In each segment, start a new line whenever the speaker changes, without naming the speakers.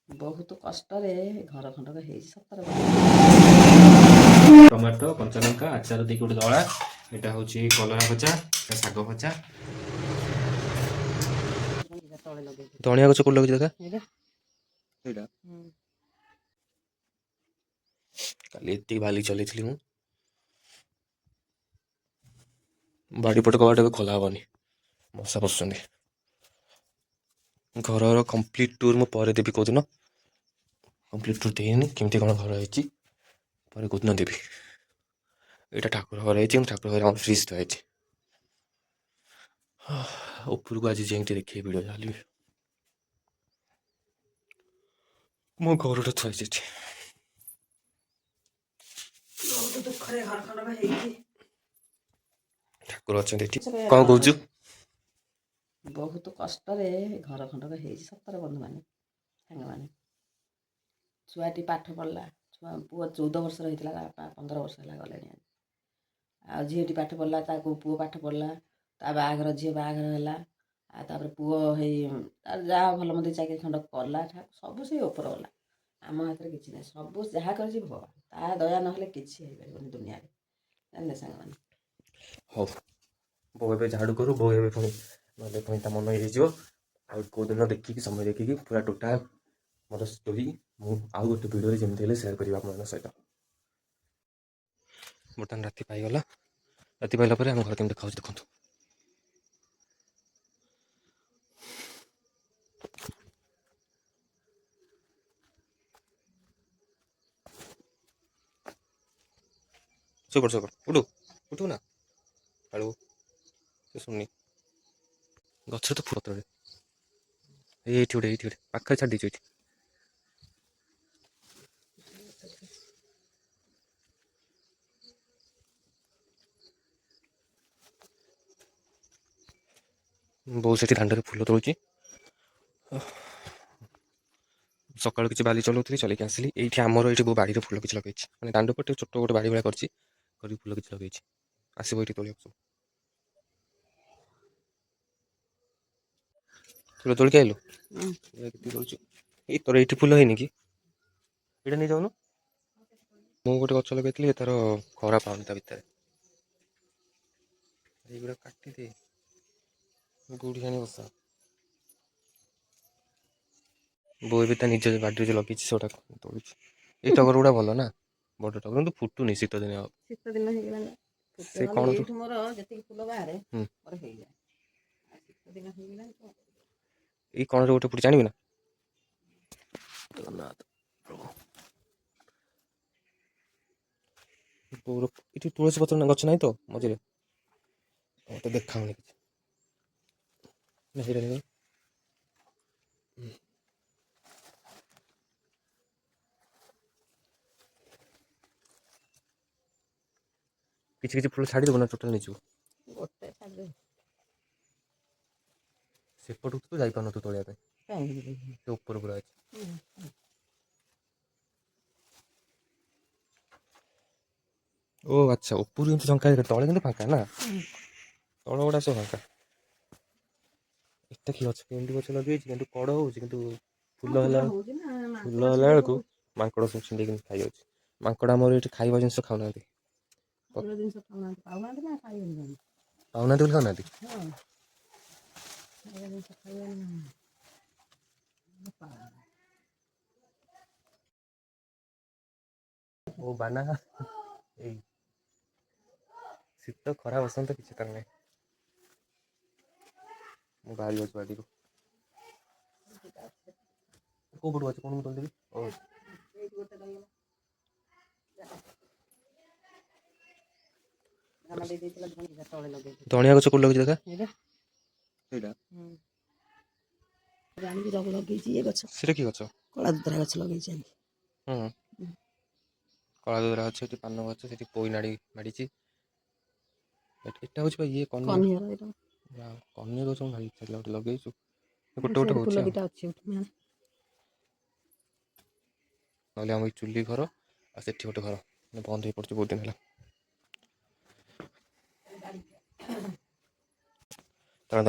ବହୁତ କଷ୍ଟରେ ଘର ଖଣ୍ଡକ ହେଇଛି ସତରେ।
ଟମାଟୋ କଞ୍ଚା ଲଙ୍କା ଆଚାର ଦେଇକି ଗୋଟେ ଦଳା। ଏଇଟା ହଉଛି କଲରା ଭଜା, ଶାଗ ଭଜା। ଧଣିଆ ଗଛ କୋଉଠି ଲଗେଇଛି ଦାଦା? ଏଇଟା କାଲି ଏତିକି ବାଲି ଚଲେଇଥିଲି ମୁଁ। ବାଡ଼ିପଟ କବାଟ ଏବେ ଖୋଲା ହବନି, ମଶା ପଶୁଛନ୍ତି। ଘରର କମ୍ପ୍ଲିଟ୍ ଟୁର୍ ମୁଁ ପରେ ଦେବି କେଉଁଦିନ। କମ୍ପ୍ଲିଟ୍ ଟୁର୍ ଦେଇନି, କେମିତି କ'ଣ ଘର ହେଇଛି ପରେ କେଉଁଦିନ ଦେବି। ଏଇଟା ଠାକୁର ଘର ହେଇଛି, ଠାକୁର ଘରେ ଆମର ଫ୍ରିଜ୍ ଥୁଆ ହେଇଛି। ଉପରକୁ ଆଜି ଯାଇକି ଦେଖିବି ଭିଡ଼ିଓ ଯାହେଲେ ବି। ମୋ ଘରଟା ଥୁଆ ହେଇଛି ଏଠି।
ବହୁତ ଦୁଃଖରେ ଘର ଖଣ୍ଡକ ହେଇଛି।
ଠାକୁର ଅଛନ୍ତି ଏଠି। କ'ଣ କହୁଛୁ?
ବହୁତ କଷ୍ଟରେ ଘର ଖଣ୍ଡକ ହେଇଛି ସତରେ ବନ୍ଧୁମାନେ, ସାଙ୍ଗମାନେ। ଛୁଆଟି ପାଠ ପଢ଼ିଲା, ପୁଅ 14 ବର୍ଷର ହେଇଥିଲା, ବାପା 15 ବର୍ଷ ହେଲା ଗଲେଣି। ଆଉ ଝିଅଟି ପାଠ ପଢ଼ିଲା, ତାକୁ ପୁଅ ପାଠ ପଢ଼ିଲା, ତା ବାହାଘର ଝିଅ ବାହାଘର ହେଲା। ଆଉ ତାପରେ ପୁଅ ହେଇ ତାର ଯାହା ଭଲ ମନ୍ଦ ଚାକିରି ଖଣ୍ଡ କଲା, ସବୁ ସେଇ ଉପର ଗଲା। ଆମ ହାତରେ କିଛି ନାହିଁ, ସବୁ ଯାହା କରିଛି ଭଗବାନ, ତା ଦୟା ନହେଲେ କିଛି ହେଇପାରିବନି ଦୁନିଆରେ, ଜାଣିଲେ ସାଙ୍ଗମାନେ।
ହଉ, ବୋଉ ଏବେ ଝାଡ଼ୁ କରୁ, ବୋଉ ଏବେ ପୁଣି ନହେଲେ ପୁଣି ତା ମନ ହେଇଯିବ। ଆଉ କେଉଁଦିନ ଦେଖିକି ସମୟ ଦେଖିକି ପୁରା ଟୋଟାଲ୍ ମୋର ଷ୍ଟୋରି ମୁଁ ଆଉ ଗୋଟେ ଭିଡ଼ିଓରେ ଯେମିତି ହେଲେ ସେୟାର କରିବି ଆପଣମାନଙ୍କ ସହିତ। ବର୍ତ୍ତମାନ ରାତି ପାଇଗଲା। ରାତି ପାଇଲା ପରେ ଆମ ଘର କେମିତି ଦେଖାଉଛି ଦେଖନ୍ତୁ। ଶୋଇପଡ଼ ଉଠୁ ଉଠୁ ନା ଆଳୁ ସେ ଶୁଣୁନି। ଗଛରେ ତ ଫୁଲ ତଳେ ଏଇଠି ଗୋଟେ ପାଖରେ ଛାଡ଼ି ଦେଇଛୁ ଏଇଠି। ବୋଉ ସେଠି ଦାଣ୍ଡରେ ଫୁଲ ତୋଳୁଛି। ସକାଳୁ କିଛି ବାଲି ଚଲାଉଥିଲି, ଚଲେଇକି ଆସିଲି। ଏଇଠି ଆମର ଏଇଠି ବୋଉ ବାଡ଼ିରେ ଫୁଲ କିଛି ଲଗେଇଛି, ମାନେ ଦାଣ୍ଡ ପଟେ ଛୋଟ ଗୋଟେ ବାଡ଼ି ଭଳିଆ କରିଛି, କରିକି ଫୁଲ କିଛି ଲଗେଇଛି। ଆସିବ ଏଇଠି ତୋଳିବାକୁ ସବୁ। ଫୁଲ ତୋଳିକି ଆଇଲୁ? ତୋଳୁଛୁ ଏଇ ତୋର ଏଇଠି ଫୁଲ ହେଇନି କି? ଏଇଟା ନେଇଯାଉନୁ। ମୁଁ ଗୋଟେ ଗଛ ଲଗେଇଥିଲି, ତାର ଖରା ପାଉନି ତା ଭିତରେ। ଏଇଗୁଡ଼ା କାଟିଦେ, କୋଉଠି ଆଣି ବସା। ବୋଉ ଏବେ ତା ନିଜ ବାଡ଼ିରେ ଯୋଉ ଲଗେଇଛି ସେଗୁଡ଼ା ତୋଳୁଛି। ଏଇ ଟଗର ଗୁଡ଼ା ଭଲ ନା, ବଡ଼ ଟଗର କିନ୍ତୁ ଫୁଟୁନି ଶୀତ ଦିନେ ଆଉ।
ଶୀତ ଦିନ ହେଇଗଲାଣି,
ସେ କ'ଣ
ଏଇଠୁ ମୋର ଯେତିକି ଫୁଲ ବାହାରେ ମୋର ହେଇଯାଏ। ଆଉ ଶୀତ ଦିନ ହେଇଗଲାଣି ତ।
ଏଇ କଣରେ ଗୋଟେ ଫୁଟି ଜାଣିବି ନା। ଏଠି ତୁଳସୀ ପତ୍ର ଗଛ ନାହିଁ ତ ମଝିରେ, ମତେ ଦେଖାଉନି କିଛି। କିଛି କିଛି ଫୁଲ ଛାଡ଼ିଦେବୁ ନା ଟୋଟାଲ୍ ନେଇଯିବୁ?
ଗୋଟେ ଛାଡ଼ିଦେବି।
ସେପଟକୁ ତୁ ଯାଇପାରୁନଥିବୁ ତୋଳିବା ପାଇଁ, ସେ ଉପର ପୁରା ଅଛି। ଓ ଆଚ୍ଛା, ଉପରୁ ଏମିତି ଝଙ୍କା ହେଇକି ତଳେ କିନ୍ତୁ ଫାଙ୍କା ନା, ତଳ ଗୁଡ଼ା ସବୁ ଫାଙ୍କା। ଏତେ କି ଗଛ ଗେଣ୍ଡୁ ଗଛ ଲଗେଇଛି, କିନ୍ତୁ କଡ଼ ହେଉଛି, କିନ୍ତୁ ଫୁଲ ହେଲା ବେଳକୁ ମାଙ୍କଡ଼ ସବୁ ଛିଣ୍ଡେଇକି ଖାଇଯାଉଛି। ମାଙ୍କଡ଼ ଆମର ଏଠି ଖାଇବା ଜିନିଷ ଖାଉନାହାନ୍ତି।
ପାଉନାହାନ୍ତି ନା ଖାଇବେନି।
ପାଉନାହାନ୍ତି ବୋଲି ଖାଉନାହାନ୍ତି। ଓ ବାନା ଏଇ ଶୀତ ଖରା ବସନ୍ତ କିଛି ତାର ନାହିଁ। ମୁଁ ବାହାରି ଯାଉଛି ବାଡ଼ିରୁ। କୋଉ ପଟକୁ ଅଛି କହୁନୁ ମୁଁ ତୋଳିଦେବି। ଧଣିଆ ଗଛ କୋଉଠି ଲଗେଇଛି ଦାଦା? ସେଇଟା
ଲଗେଇଛି ଏ ଗଛ,
ସେଇଟା କି ଗଛ?
କଳାପତରା ଗଛ ଲଗେଇଛି।
କଳାଦୁରା ଗଛ, ସେଠି ପାନ ଗଛ, ସେଠି ପୋଇନାଡ଼ି ମାଡ଼ିଛି। ଏଟା ହଉଛି ବା ଇଏ କନିଅର ଗଛ। ଭାଇ ଇଚ୍ଛା ଥିଲା ଗୋଟେ ଲଗେଇଛୁ, ଗୋଟେ ଗୋଟେ ହଉଛି ଆଉ। ନହେଲେ ଆମ ଏଇ ଚୁଲି ଘର ଆଉ ସେଠି ଗୋଟେ ଘର ବନ୍ଦ ହେଇ ପଡୁଛି ବହୁତ ଦିନ ହେଲା।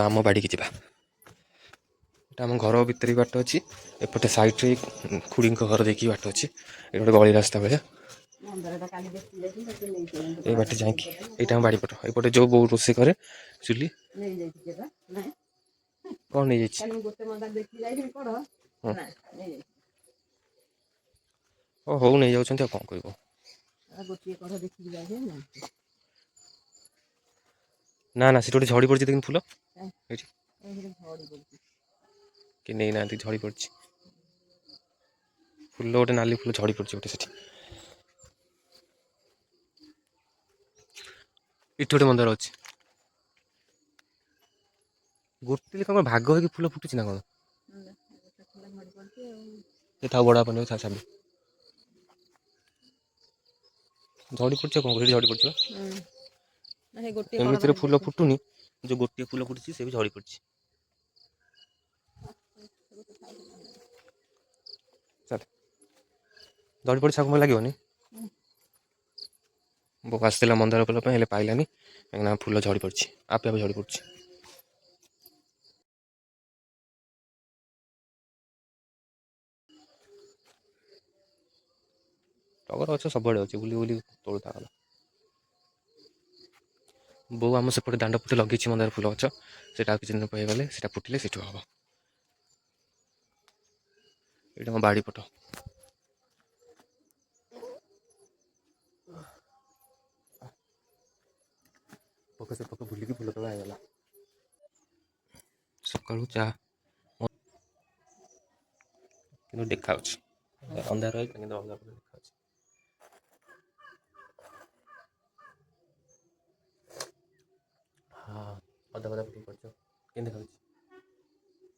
ଆମ ବାଡ଼ିକି ଯିବା। ଏଇଟା ଆମ ଘର ଭିତରେ ବି ବାଟ ଅଛି, ଏପଟେ ସାଇଡ଼୍ରେ ଖୁଡ଼ିଙ୍କ ଘର ଦେଇକି ବାଟ ଅଛି, ଏଇଟା ଗୋଟେ ଗଳି ରାସ୍ତା ଭଳିଆ। ଏଇ ବାଟେ ଯାଇକି ଏଇଟା ଆମ ବାଡ଼ି ପଟ, ଏପଟେ ଯେଉଁ ବୋଉ ରୋଷେଇ କରେ ଚୁଲି କ'ଣ ନେଇଯାଇଛି। ଓ ହଉ ନେଇଯାଉଛନ୍ତି ଆଉ କ'ଣ କହିବ। ନା ନା ସେଠି ଗୋଟେ ଝଡ଼ି ପଡ଼ିଛି ଦେଖିନି ଫୁଲ ଏଇଠି କି ନେଇନାହାନ୍ତି, ଝଡ଼ି ପଡ଼ିଛି ଫୁଲ, ଗୋଟେ ନାଲି ଫୁଲ ଝଡ଼ି ପଡ଼ିଛି ଗୋଟେ ସେଠି। ଏଠି ଗୋଟେ ମନ୍ଦାର ଅଛି, ଗୋଟେ କ'ଣ ଭାଗ ହେଇକି ଫୁଲ ଫୁଟୁଛି ନା କ'ଣ? ସେ ଥାଉ ବଡ଼ ବାପା ନେବେ ଛାଡ଼ି ଝଡ଼ି ପଡ଼ିଛି, କ'ଣ ସେଠି ଝଡ଼ି ପଡ଼ିଛି। ଏମିତିରେ ଫୁଲ ଫୁଟୁନି, ଯେଉଁ ଗୋଟିଏ ଫୁଲ ଫୁଟୁଛି ସେ ବି ଝଡ଼ି ପଡ଼ିଛି। ଝଡ଼ି ପଡ଼ିଛି ଆଉ ଲାଗିବନି। ବୋଉ ଆସିଥିଲା ମନ୍ଦାର ଫୁଲ ପାଇଁ, ହେଲେ ପାଇଲାନି, କାହିଁକିନା ଫୁଲ ଝଡ଼ି ପଡ଼ିଛି, ଆପେ ଆପେ ଝଡ଼ି ପଡ଼ୁଛି। ଟଗର ଗଛ ସବୁଆଡ଼େ ଅଛି, ବୁଲି ବୁଲି ତୋଳୁଥା ଗଲା। ବୋଉ ଆମ ସେପଟେ ଦାଣ୍ଡ ପଟେ ଲଗେଇଛି ମନ୍ଦାର ଫୁଲ ଗଛ, ସେଇଟା ଆଉ କିଛି ଦିନ ପରେ ଗଲେ ସେଇଟା ଫୁଟିଲେ ସେଠୁ ହବ। ଏଇଟା ମୋ ବାଡ଼ି ପଟ। ପକା ସେ ପକା ବୁଲିକି ଫୁଲ ତୋଳା ହେଇଗଲା। ସକାଳୁ ଚା କିନ୍ତୁ ଦେଖାଉଛି ଅନ୍ଧାର ହେଇକି, କିନ୍ତୁ ଅଲଗା ଦେଖାଉଛି। ହଁ ଅଧା ଅଧା ପକେଇ କରୁଛ, କେମିତି ଦେଖାଉଛି?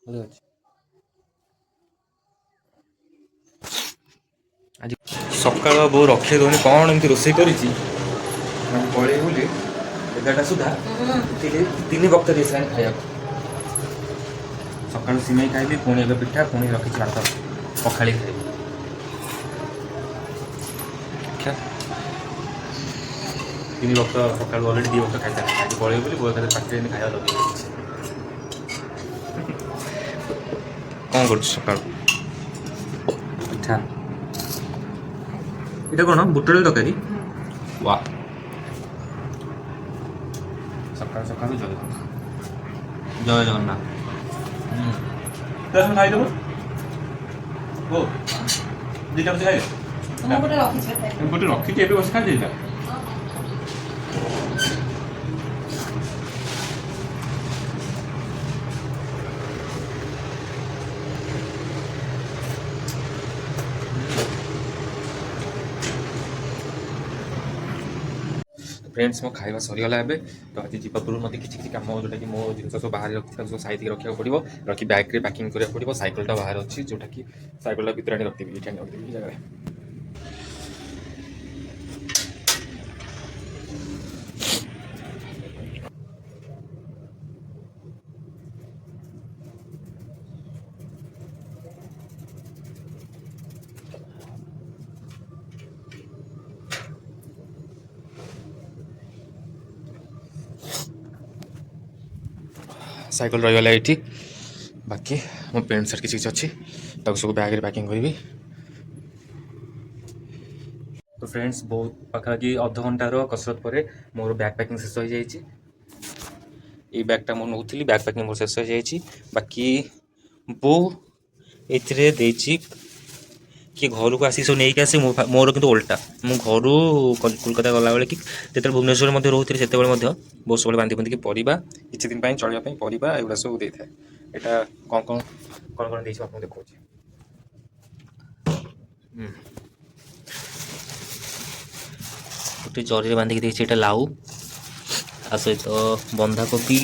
ଭଲ ଅଛି। ଆଜି ସକାଳ ବୋଉ ରଖେଇ ଦେଉନି, କ'ଣ ଏମିତି ରୋଷେଇ କରିଛି ପଳେଇ ବୋଲି 11ଟା ସୁଦ୍ଧା ତିନି ବକ୍ତ ଦେଇସାରିଲାଣି ଖାଇବାକୁ। ସକାଳୁ ସିମେଇ ଖାଇଲି, ପୁଣି ଏବେ ପିଠା, ପୁଣି ରଖିଛି ଭାତ ପଖାଳି ଖାଇବି। ତିନି ବକ୍ତ ସକାଳୁ ଅଲରେଡ଼ି 2 ବକ୍ତ ଖାଇସାରିଲାଣି, ଆଜି ପଳେଇ ବୋଲି ବୋଉ ଏକାଥରେ ପାଟିରେ ଏମିତି ଖାଇବା ଲଗେଇ ଦେଇଛି। କ'ଣ କରୁଛୁ ସକାଳୁ? ପିଠା, ଏଇଟା କ'ଣ ବୁଟ ଡାଲି ତରକାରୀ? ୱା, ସକାଳୁ ସକାଳୁ ଜୟ ଜଗନ୍ନାଥ। ଖାଇଦେବୁ ଓ ଦୁଇଟା ବସି ଖାଇବେ, ଗୋଟେ ରଖିଛି ଏବେ ବସି ଖାଇ ଦେଇଥା। फ्रेंड्स, मो खाଇବା सरीगला ଏବେ ତ ଆଜି ଯିବା ପୂର୍ବରୁ ମୋତେ କିଛି କିଛି କାମ ଯେଉଁଟାକି ମୋ ଜିନିଷ ସବୁ ବାହାରେ ରଖିଛି ତାକୁ ସବୁ ସାଇତିକି ରଖିବାକୁ ପଡ଼ିବ, ରଖି ବ୍ୟାଗ୍ରେ ପ୍ୟାକିଂ କରିବାକୁ ପଡ଼ିବ। ସାଇକେଲଟା ବାହାରେ ଅଛି, ଯେଉଁଟାକି ସାଇକେଲଟା ଭିତରେ ଆଣି ରଖିଦେବି, ଏଇଠି ଆଣି ରଖିଦେବି ଏ ଜାଗାରେ। ସାଇକେଲ ରହିଗଲା ଏଇଠି, ବାକି ମୋ ପ୍ୟାଣ୍ଟ ସାର୍ଟ କିଛି କିଛି ଅଛି, ତାକୁ ସବୁ ବ୍ୟାଗ୍ରେ ପ୍ୟାକିଂ କରିବି। ତ ଫ୍ରେଣ୍ଡସ୍, ବହୁତ ପାଖାପାଖି ଅଧଘଣ୍ଟାର କସରତ ପରେ ମୋର ବ୍ୟାଗ୍ ପ୍ୟାକିଂ ଶେଷ ହୋଇଯାଇଛି। ଏଇ ବ୍ୟାଗ୍ଟା ମୁଁ ନେଉଥିଲି, ବ୍ୟାଗ୍ ପ୍ୟାକିଂ ମୋର ଶେଷ ହୋଇଯାଇଛି। ବାକି ବୋଉ ଏଥିରେ ଦେଇଛି କି ଘରକୁ ଆସିକି ସବୁ ନେଇକି ଆସି, ମୋର କିନ୍ତୁ ଓଲଟା, ମୁଁ ଘରୁ କୋଲକାତା ଗଲାବେଳେ କି ଯେତେବେଳେ ଭୁବନେଶ୍ୱରରେ ମଧ୍ୟ ରହୁଥିଲି ସେତେବେଳେ ମଧ୍ୟ ବହୁତ ସବୁବେଳେ ବାନ୍ଧି ବାନ୍ଧିକି ପରିବା, କିଛି ଦିନ ପାଇଁ ଚଳିବା ପାଇଁ ପରିବା ଏଗୁଡ଼ା ସବୁ ଦେଇଥାଏ। ଏଇଟା କ'ଣ କ'ଣ କ'ଣ କ'ଣ ଦେଇଛି ଆପଣଙ୍କୁ ଦେଖାଉଛି। ଗୋଟେ ଜରିରେ ବାନ୍ଧିକି ଦେଇଛି, ଏଇଟା ଲାଉ, ତା ସହିତ ବନ୍ଧାକୋବି,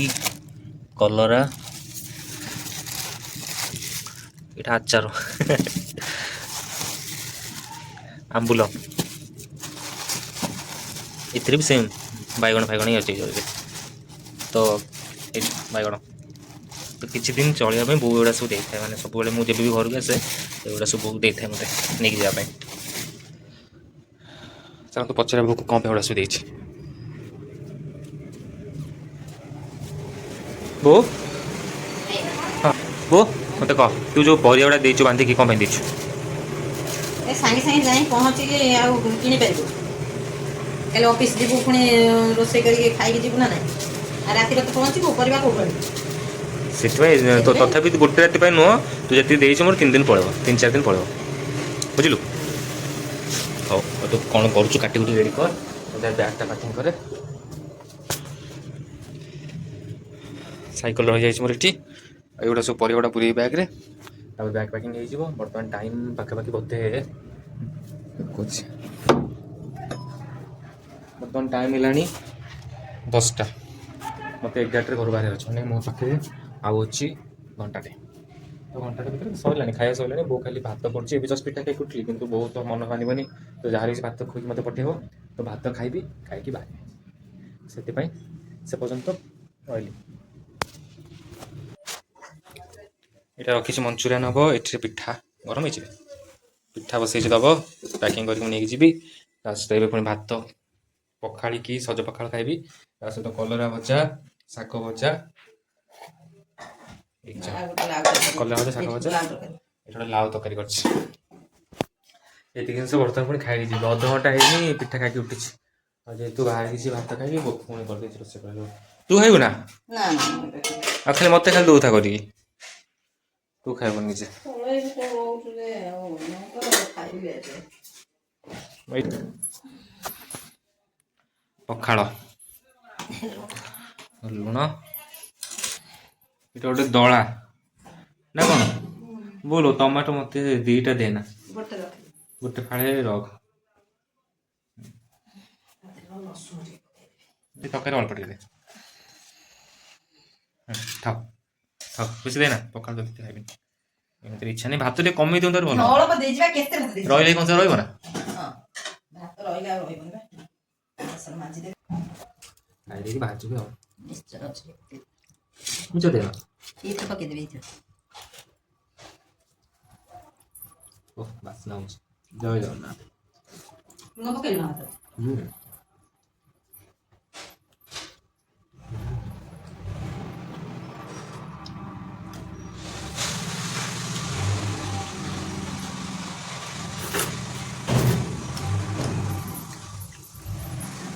କଲରା, ଏଇଟା ଆଚାର, ଆମ୍ବୁଲ, ଏଥିରେ ବି ସେମ୍ ବାଇଗଣ ଫାଇଗଣ ହିଁ ଅଛି ଜରିରେ। ତ ଏଇ ବାଇଗଣ ତ କିଛି ଦିନ ଚଳିବା ପାଇଁ ବୋଉ ଏଗୁଡ଼ା ସବୁ ଦେଇଥାଏ, ମାନେ ସବୁବେଳେ ମୁଁ ଯେବେ ବି ଘରକୁ ଆସେ ଏଗୁଡ଼ା ସବୁ ବୋଉ ଦେଇଥାଏ ମୋତେ ନେଇକି ଯିବା ପାଇଁ। ଚାଲନ୍ତୁ ପଚାରିବା ବୋଉକୁ କ'ଣ ପାଇଁ ଏଗୁଡ଼ା ସବୁ ଦେଇଛି। ବୋଉ, ହଁ ବୋଉ मत कह तू जो परिया गुड़ा देचु बांधिकी कौन ପାଇଁ ଦେଇଛୁ
ए सागे सागे जाई पहुंची के आ किनी परबो कल ऑफिस जीवु पुणी रोसे करके खाई जीवु ना नहीं आ राति तो पहुंचीबो परिवा को पड़े
ସେଥିପାଇଁ ତ ତଥାପି ଗୋଟେ ରାତି ପାଇଁ ନୁହଁ ତୁ ଯେତିକି ଦେଇଛୁ ମୋର 3 ଦିନ ପଳେଇବ 3-4 ଦିନ ପଳେଇବ ବୁଝିଲୁ ହଉ ତୁ କ'ଣ କରୁଛୁ କାଟି କୁଟି ରେଡ଼ି କର ବ୍ୟାଗ୍ଟା ପ୍ୟାକିଂ କରେ ସାଇକେଲ ରହିଯାଇଛି ମୋର ଏଠି ଏଗୁଡ଼ା ସବୁ ପରିବାଟା ପୁରେଇ ବ୍ୟାଗ୍ରେ ତାପରେ ବ୍ୟାଗ୍ ପ୍ୟାକିଂ ହେଇଯିବ ବର୍ତ୍ତମାନ ଟାଇମ୍ ପାଖାପାଖି ବୋଧେ ଦେଖୁଛି ବର୍ତ୍ତମାନ ଟାଇମ୍ ହେଲାଣି 10ଟା ମୋତେ 11ଟାରେ ଘରୁ ବାହାରିବାର ଅଛି ମାନେ ମୋ ପାଖରେ ଆଉ ଅଛି ଘଣ୍ଟାଟେ ତ ଘଣ୍ଟାଟେ ଭିତରେ ସରିଲାଣି ଖାଇବା ସରିଲାଣି ବୋଉ ଖାଲି ଭାତ କରୁଛି ଏବେ ଜଷ୍ଟ ପିଠା ଖାଇକି ଉଠିଲି କିନ୍ତୁ ବୋଉ ତ ମନ ମାନିବନି ତ ଯାହାର କିଛି ଭାତ ଖୋଇକି ମୋତେ ପଠେଇବ ତ ଭାତ ଖାଇବି ଖାଇକି ବାହାରିବି ସେଥିପାଇଁ ସେ ପର୍ଯ୍ୟନ୍ତ ରହିଲି ଏଇଟା ରଖିଛି ମଞ୍ଚୁରିଆନ୍ ହେବ ଏଠିରେ ପିଠା ଗରମ ହେଇଛି ପିଠା ବସେଇଛି ଦେବ ପ୍ୟାକିଂ କରିକି ନେଇକି ଯିବି ତା ସହିତ ଏବେ ପୁଣି ଭାତ ପଖାଳିକି ସଜ ପଖାଳ ଖାଇବି ତା ସହିତ କଲରା ଭଜା ଶାଗ ଭଜା କଲରା ଭଜା ଶାଗ ଭଜା ଏଠି ଗୋଟେ ଲାଉ ତରକାରୀ କରିଛି ଏତିକି ଜିନିଷ ବର୍ତ୍ତମାନ ପୁଣି ଖାଇକି ଯିବି ଅଧଘଣ୍ଟା ହେଇନି ପିଠା ଖାଇକି ଉଠିଛି ଆଉ ଯେହେତୁ ବାହାରିଛି ଭାତ ଖାଇକି ପୁଣି କରିଦେଇଛି ରୋଷେଇ କରିବାକୁ ତୁ ଖାଇବୁ ନା ଆଉ ଖାଲି ମୋତେ ଖାଲି ଦେଉଥା କରିକି ତୁ ଖାଇବୁ ନିଜେ ପଖାଳ ଲୁଣ ଏଇଟା ଗୋଟେ ଦଳା ନା କ'ଣ ବୋଲ ଟମାଟୋ ମୋତେ 2ଟା ଦେନା ଗୋଟେ ଫାଳେ ରଖ ତରକାରୀ ଅଳ୍ପ ଟିକେ ଦେ ଥାଉ ଥାଉ ବେଶୀ ଦେନା ପଖାଳ ତ ଖାଇବିନି ଏମିତିରେ ଇଚ୍ଛା ନାହିଁ ଭାତ ଟିକେ କମେଇ ଦିଅନ୍ତୁ ଭଲ ରହିଲେ କଞ୍ଚା ରହିବ ନା ଖାଇଦେଇକି ବାହାରିଯିବି ଆଉ ମିଛ ଦେବା ଓ ବାସ୍ନା ହେଉଛି ଜୟ ଜଗନ୍ନାଥ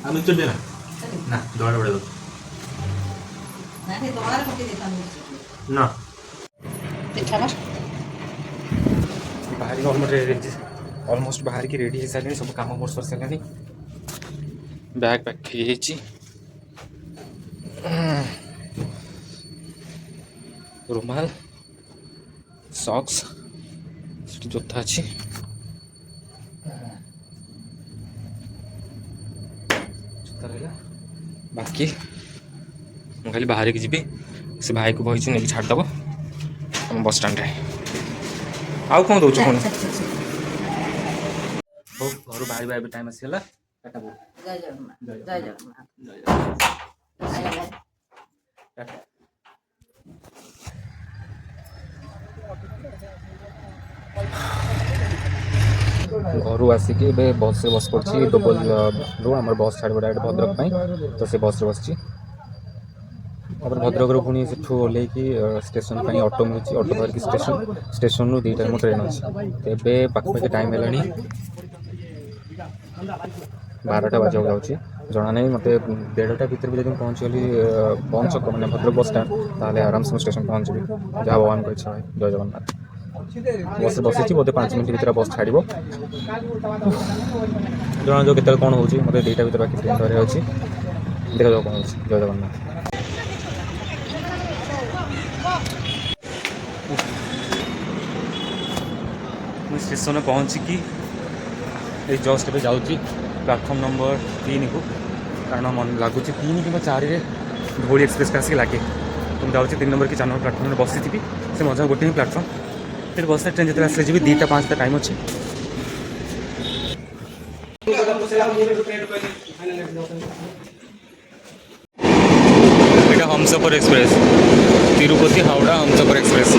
ଆଉ ମିଛ ଦେନା ନା ଦଳା ବଢ଼େଇ ଦେଉଛି ନା ବାହାରିକି ଅଲମୋଷ୍ଟ ବାହାରିକି ରେଡ଼ି ହେଇସାରିଲାଣି ସବୁ କାମ ମୋର ସରିସାରିଲାଣି ବ୍ୟାଗ୍ ପ୍ୟାକ୍ ହେଇଯାଇଛି ରୁମାଲ ସକ୍ସ ସେଠି ଜୋତା ଅଛି ଜୋତା ରହିଲା ବାକି ମୁଁ ଖାଲି ବାହାରିକି ଯିବି ସେ ଭାଇକୁ କହିଛି ନେଇକି ଛାଡ଼ିଦେବ ଆମ ବସ୍ ଷ୍ଟାଣ୍ଡରେ ଆଉ କ'ଣ ଦେଉଛୁ ପୁଣି ହଉ ଘରୁ ବାହାରିବା ଏବେ ଟାଇମ୍ ଆସିଗଲା
ଜୟ ଜଗନ୍ନାଥ
ଘରୁ ଆସିକି ଏବେ ବସ୍ରେ ବସି ପଡ଼ିଛି ଡୋବଲରୁ ଆମର ବସ୍ ଛାଡ଼ିବ ଡାଇରେକ୍ଟ ଭଦ୍ରକ ପାଇଁ ତ ସେ ବସ୍ରେ ବସିଛି ତାପରେ ଭଦ୍ରକରୁ ପୁଣି ସେଠୁ ଓହ୍ଲେଇକି ଷ୍ଟେସନ ପାଇଁ ଅଟୋ ମିଳୁଛି ଅଟୋ ଧରିକି ଷ୍ଟେସନରୁ 2ଟାରେ ମୋ ଟ୍ରେନ୍ ଅଛି ଏବେ ପାଖାପାଖି ଟାଇମ୍ ହେଲାଣି 12ଟା ବାଜିବାକୁ ଯାଉଛି ଜଣା ନାହିଁ ମୋତେ 1:30ଟା ଭିତରେ ବି ଯଦି ମୁଁ ପହଞ୍ଚିଗଲି ପହଞ୍ଚ ମାନେ ଭଦ୍ରକ ବସ୍ ଷ୍ଟାଣ୍ଡ ତାହେଲେ ଆରାମସେ ମୁଁ ଷ୍ଟେସନ ପହଞ୍ଚିବି ଯାହା ଭଗବାନଙ୍କ ଇଚ୍ଛା ହୁଏ ଜୟ ଜଗନ୍ନାଥ ବସ୍ରେ ବସିଛି ବୋଧେ 5 ମିନିଟ୍ ଭିତରେ ବସ୍ ଛାଡ଼ିବ ଜଣାଯାଉ କେତେବେଳେ କ'ଣ ହେଉଛି ମୋତେ 2ଟା ଭିତରେ ବାକି ଟ୍ରେନ୍ ଧରିବାର ଅଛି ଦେଖାଯାଉ କ'ଣ ହେଉଛି ଜୟ ଜଗନ୍ନାଥ ମୁଁ ଷ୍ଟେସନରେ ପହଞ୍ଚିକି ଏଇ ଜଷ୍ଟ ଏବେ ଯାଉଛି ପ୍ଲାଟଫର୍ମ ନମ୍ବର 3କୁ କାରଣ ମନେ ଲାଗୁଛି 3 କିମ୍ବା 4ରେ ଧଉଳି ଏକ୍ସପ୍ରେସଟା ଆସିକି ଲାଗେ ତ ମୁଁ ଯାଉଛି 3 ନମ୍ବର କି 4 ନମ୍ବର ପ୍ଲାଟଫର୍ମରେ ବସିଥିବି ସେ ମଜା ଗୋଟେ ହିଁ ପ୍ଲାଟଫର୍ମ ସେଠି ବସିଲେ ଟ୍ରେନ୍ ଯେତେବେଳେ ଆସିଲେ ଯିବି 2ଟା 5ଟା ଟାଇମ୍ ଅଛି এটা हमसफर एक्सप्रेस तिरुपति हावड़ा हमसफर एक्सप्रेस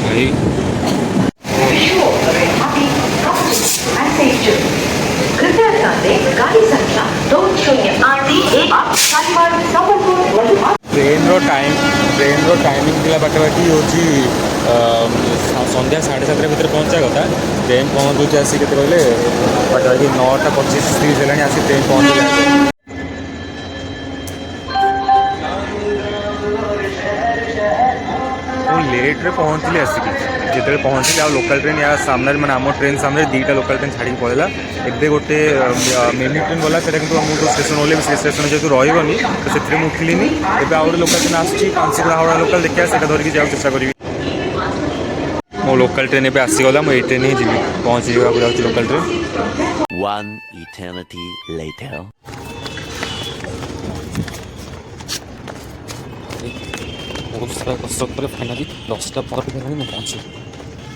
भाई
गाड़ी संख्या 208
ट्रेन टाइमिंग थिला पाखापाखि हूँ संध्या 7:30 भितर पहुँचा कथा ट्रेन पहुँचुचे आसिक के कहले पाखापाखि 9:25-30 है आसिक ट्रेन पहुँच लेट्रे पहुँचली आसिक जिते पहुँचली आ लोकल ट्रेन या सामने मैंने आम ट्रेन सामने 2टा लोकल ट्रेन छाड़ी पड़ेगा एवं गोटे मिनी ट्रेन गला से मुझे स्टेशन ओल्ले से स्टेशन जेहतु रही तो से उठिली एवं आउ लोकल ट्रेन आसूँ कांचीपुरा हावड़ा लोकल देखिए से धरिकी जाओ चेष्टा करी मो लोकल ट्रेन एवं आसीगला मुझे ट्रेन ही जी पहुँची जाऊँ local train
One eternity later.
बहुत सारा कसरत पर फाइनाली 10टा पर पहुँची